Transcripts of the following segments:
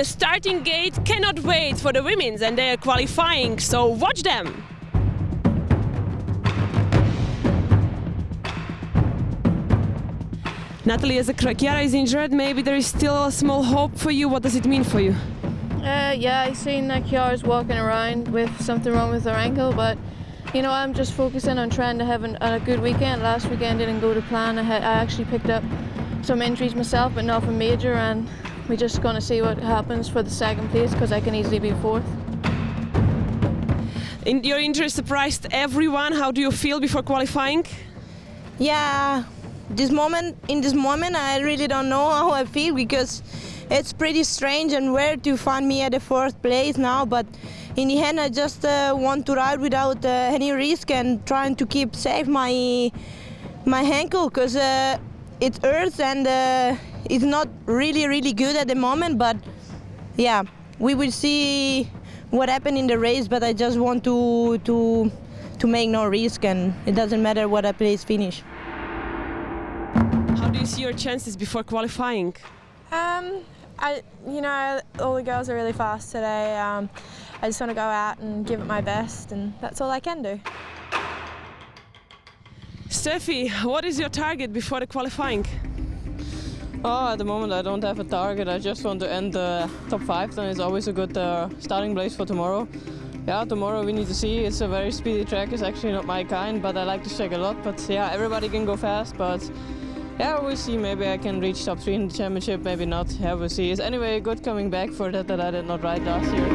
The starting gate cannot wait for the women's and they are qualifying, so watch them! Natalie, as Chiara is injured, maybe there is still a small hope for you. What does it mean for you? Yeah, I seen that Chiara's walking around with something wrong with her ankle, but you know, I'm just focusing on trying to have a good weekend. Last weekend didn't go to plan. I actually picked up some injuries myself, but nothing major, and we're just going to see what happens for the second place, because I can easily be fourth. Your injury surprised everyone. How do you feel before qualifying? Yeah, in this moment, I really don't know how I feel, because it's pretty strange and weird to find me at the fourth place now. But in the end, I just want to ride without any risk and trying to keep safe my ankle, because it hurts and it's not really good at the moment. But yeah, we will see what happened in the race. But I just want to make no risk, and it doesn't matter what I place finish. How do you see your chances before qualifying? All the girls are really fast today. I just want to go out and give it my best, and that's all I can do. Steffi, what is your target before the qualifying? Oh, at the moment I don't have a target. I just want to end the top 5, then it's always a good starting place for tomorrow. Yeah, tomorrow we need to see. It's a very speedy track. It's actually not my kind, but I like this track a lot. But yeah, everybody can go fast, but yeah, we'll see. Maybe I can reach top 3 in the championship, maybe not. Yeah, we'll see. It's anyway good coming back for that I did not ride last year.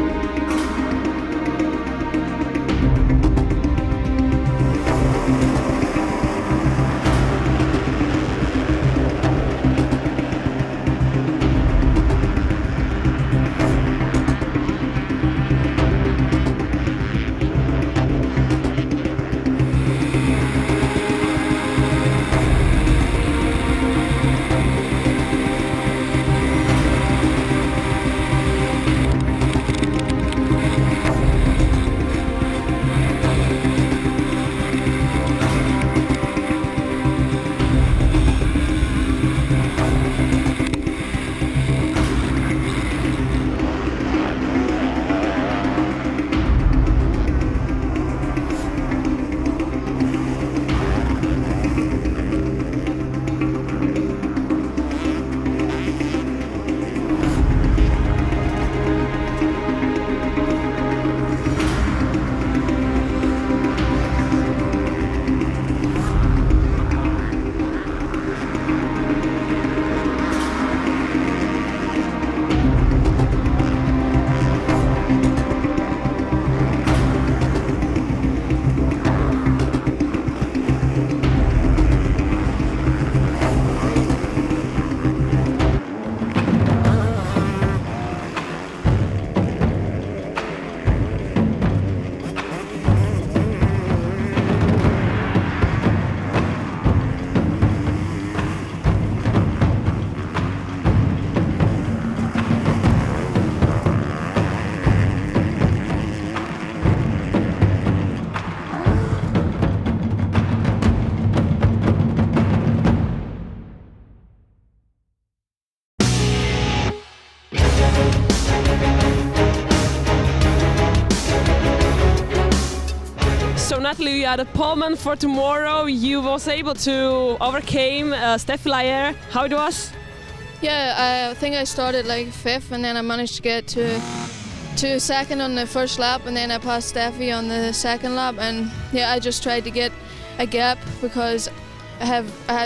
So Natalie, you are the poleman for tomorrow. You was able to overcome Steffi Layer. How it was? Yeah, I think I started like 5th, and then I managed to get to second on the first lap, and then I passed Steffi on the second lap. And yeah, I just tried to get a gap, because I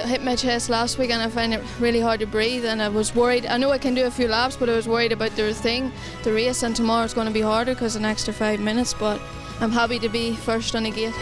hit my chest last week and I find it really hard to breathe, and I was worried. I know I can do a few laps, but I was worried about the race, and tomorrow's going to be harder because an extra 5 minutes, but I'm happy to be first on the gate.